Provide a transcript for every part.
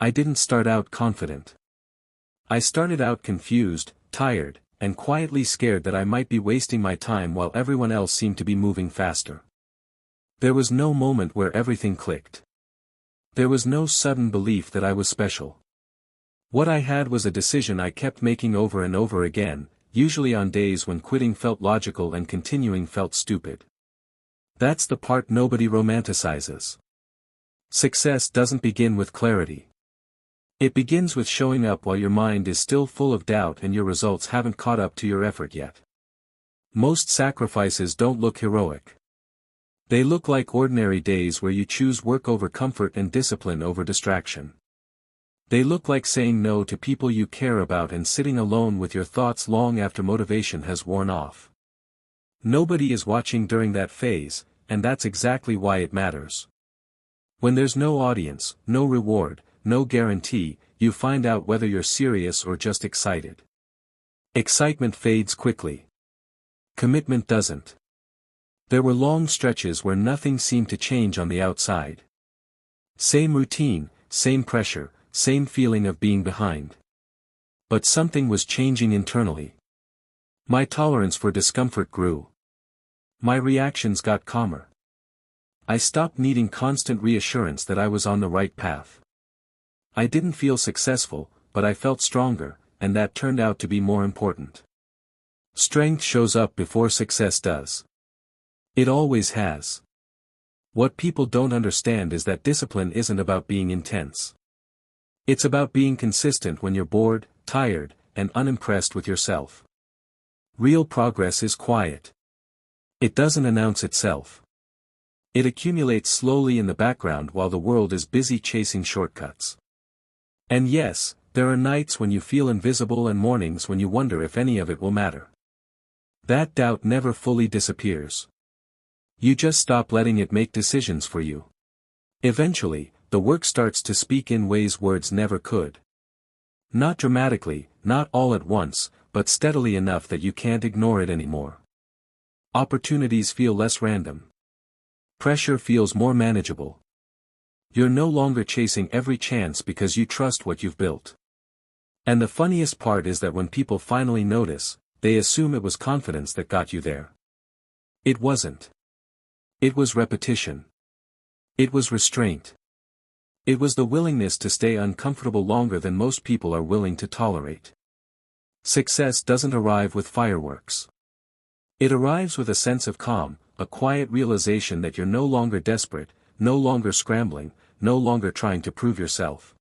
I didn't start out confident. I started out confused, tired, and quietly scared that I might be wasting my time while everyone else seemed to be moving faster. There was no moment where everything clicked. There was no sudden belief that I was special. What I had was a decision I kept making over and over again, usually on days when quitting felt logical and continuing felt stupid. That's the part nobody romanticizes. Success doesn't begin with clarity. It begins with showing up while your mind is still full of doubt and your results haven't caught up to your effort yet. Most sacrifices don't look heroic. They look like ordinary days where you choose work over comfort and discipline over distraction. They look like saying no to people you care about and sitting alone with your thoughts long after motivation has worn off. Nobody is watching during that phase, and that's exactly why it matters. When there's no audience, no reward, no guarantee, you find out whether you're serious or just excited. Excitement fades quickly. Commitment doesn't. There were long stretches where nothing seemed to change on the outside. Same routine, same pressure, same feeling of being behind. But something was changing internally. My tolerance for discomfort grew. My reactions got calmer. I stopped needing constant reassurance that I was on the right path. I didn't feel successful, but I felt stronger, and that turned out to be more important. Strength shows up before success does. It always has. What people don't understand is that discipline isn't about being intense. It's about being consistent when you're bored, tired, and unimpressed with yourself. Real progress is quiet. It doesn't announce itself. It accumulates slowly in the background while the world is busy chasing shortcuts. And yes, there are nights when you feel invisible and mornings when you wonder if any of it will matter. That doubt never fully disappears. You just stop letting it make decisions for you. Eventually, the work starts to speak in ways words never could. Not dramatically, not all at once, but steadily enough that you can't ignore it anymore. Opportunities feel less random. Pressure feels more manageable. You're no longer chasing every chance because you trust what you've built. And the funniest part is that when people finally notice, they assume it was confidence that got you there. It wasn't. It was repetition. It was restraint. It was the willingness to stay uncomfortable longer than most people are willing to tolerate. Success doesn't arrive with fireworks. It arrives with a sense of calm, a quiet realization that you're no longer desperate, no longer scrambling, no longer trying to prove yourself.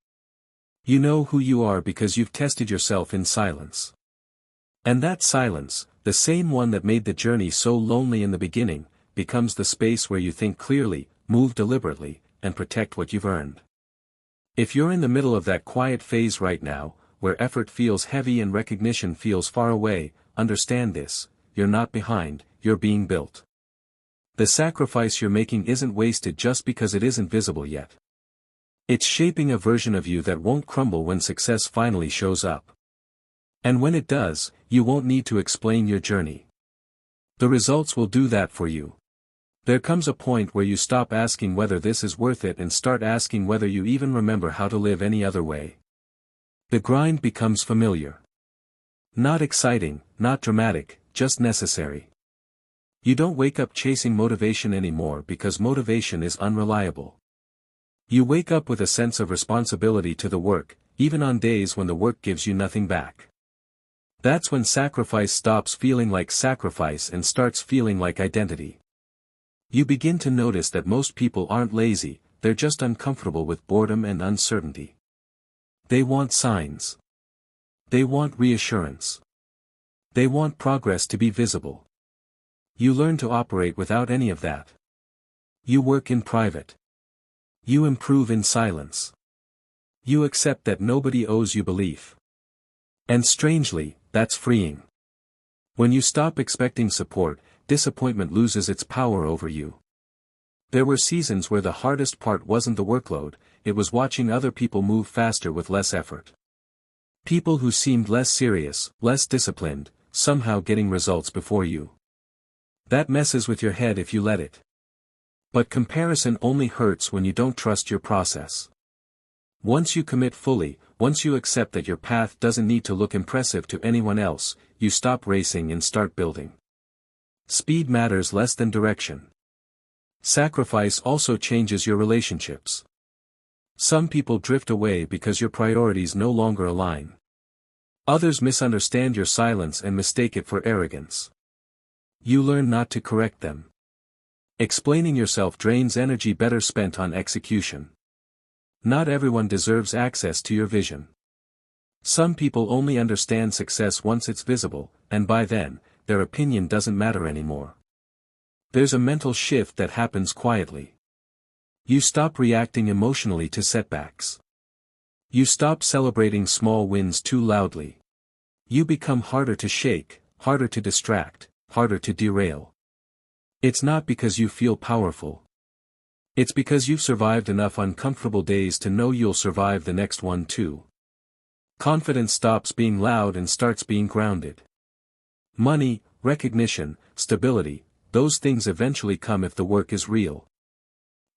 You know who you are because you've tested yourself in silence. And that silence, the same one that made the journey so lonely in the beginning, becomes the space where you think clearly, move deliberately, and protect what you've earned. If you're in the middle of that quiet phase right now, where effort feels heavy and recognition feels far away, understand this: you're not behind, you're being built. The sacrifice you're making isn't wasted just because it isn't visible yet. It's shaping a version of you that won't crumble when success finally shows up. And when it does, you won't need to explain your journey. The results will do that for you. There comes a point where you stop asking whether this is worth it and start asking whether you even remember how to live any other way. The grind becomes familiar. Not exciting, not dramatic, just necessary. You don't wake up chasing motivation anymore because motivation is unreliable. You wake up with a sense of responsibility to the work, even on days when the work gives you nothing back. That's when sacrifice stops feeling like sacrifice and starts feeling like identity. You begin to notice that most people aren't lazy, they're just uncomfortable with boredom and uncertainty. They want signs. They want reassurance. They want progress to be visible. You learn to operate without any of that. You work in private. You improve in silence. You accept that nobody owes you belief. And strangely, that's freeing. When you stop expecting support, disappointment loses its power over you. There were seasons where the hardest part wasn't the workload, it was watching other people move faster with less effort. People who seemed less serious, less disciplined, somehow getting results before you. That messes with your head if you let it. But comparison only hurts when you don't trust your process. Once you commit fully, once you accept that your path doesn't need to look impressive to anyone else, you stop racing and start building. Speed matters less than direction. Sacrifice also changes your relationships. Some people drift away because your priorities no longer align. Others misunderstand your silence and mistake it for arrogance. You learn not to correct them. Explaining yourself drains energy better spent on execution. Not everyone deserves access to your vision. Some people only understand success once it's visible, and by then, their opinion doesn't matter anymore. There's a mental shift that happens quietly. You stop reacting emotionally to setbacks. You stop celebrating small wins too loudly. You become harder to shake, harder to distract, harder to derail. It's not because you feel powerful. It's because you've survived enough uncomfortable days to know you'll survive the next one too. Confidence stops being loud and starts being grounded. Money, recognition, stability, those things eventually come if the work is real.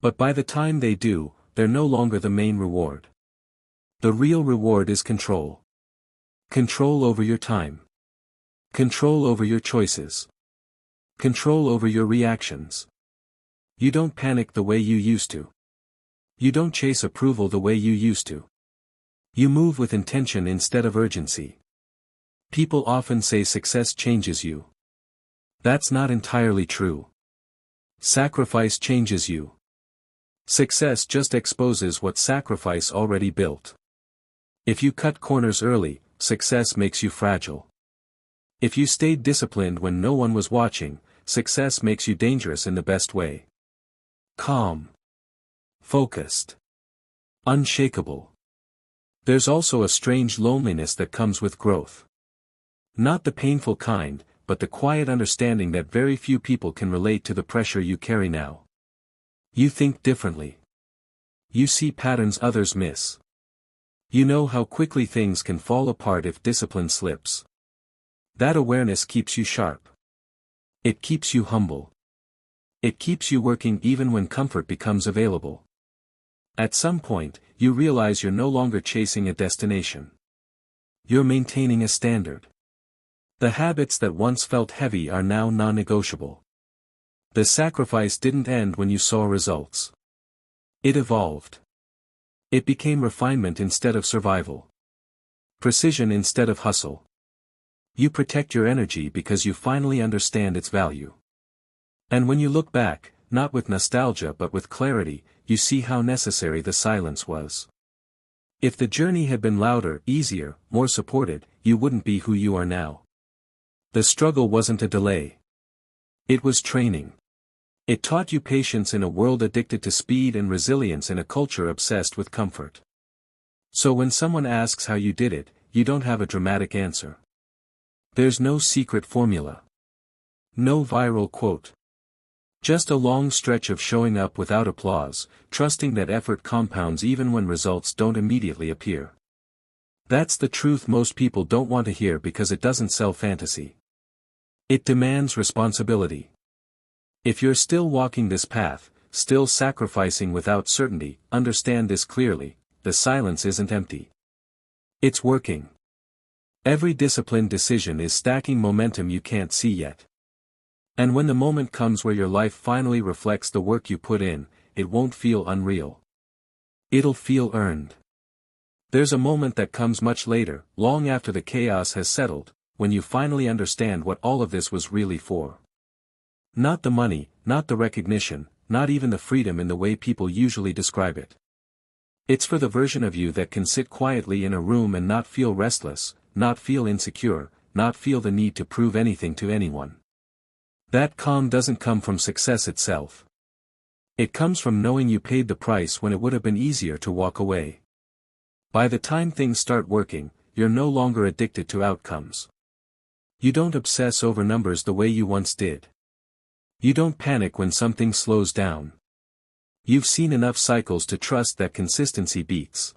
But by the time they do, they're no longer the main reward. The real reward is control. Control over your time. Control over your choices. Control over your reactions. You don't panic the way you used to. You don't chase approval the way you used to. You move with intention instead of urgency. People often say success changes you. That's not entirely true. Sacrifice changes you. Success just exposes what sacrifice already built. If you cut corners early, success makes you fragile. If you stayed disciplined when no one was watching, success makes you dangerous in the best way. Calm. Focused. Unshakable. There's also a strange loneliness that comes with growth. Not the painful kind, but the quiet understanding that very few people can relate to the pressure you carry now. You think differently. You see patterns others miss. You know how quickly things can fall apart if discipline slips. That awareness keeps you sharp. It keeps you humble. It keeps you working even when comfort becomes available. At some point, you realize you're no longer chasing a destination. You're maintaining a standard. The habits that once felt heavy are now non-negotiable. The sacrifice didn't end when you saw results. It evolved. It became refinement instead of survival. Precision instead of hustle. You protect your energy because you finally understand its value. And when you look back, not with nostalgia but with clarity, you see how necessary the silence was. If the journey had been louder, easier, more supported, you wouldn't be who you are now. The struggle wasn't a delay. It was training. It taught you patience in a world addicted to speed and resilience in a culture obsessed with comfort. So when someone asks how you did it, you don't have a dramatic answer. There's no secret formula. No viral quote. Just a long stretch of showing up without applause, trusting that effort compounds even when results don't immediately appear. That's the truth most people don't want to hear because it doesn't sell fantasy. It demands responsibility. If you're still walking this path, still sacrificing without certainty, understand this clearly: the silence isn't empty. It's working. Every disciplined decision is stacking momentum you can't see yet. And when the moment comes where your life finally reflects the work you put in, it won't feel unreal. It'll feel earned. There's a moment that comes much later, long after the chaos has settled, when you finally understand what all of this was really for. Not the money, not the recognition, not even the freedom in the way people usually describe it. It's for the version of you that can sit quietly in a room and not feel restless, not feel insecure, not feel the need to prove anything to anyone. That calm doesn't come from success itself. It comes from knowing you paid the price when it would have been easier to walk away. By the time things start working, you're no longer addicted to outcomes. You don't obsess over numbers the way you once did. You don't panic when something slows down. You've seen enough cycles to trust that consistency beats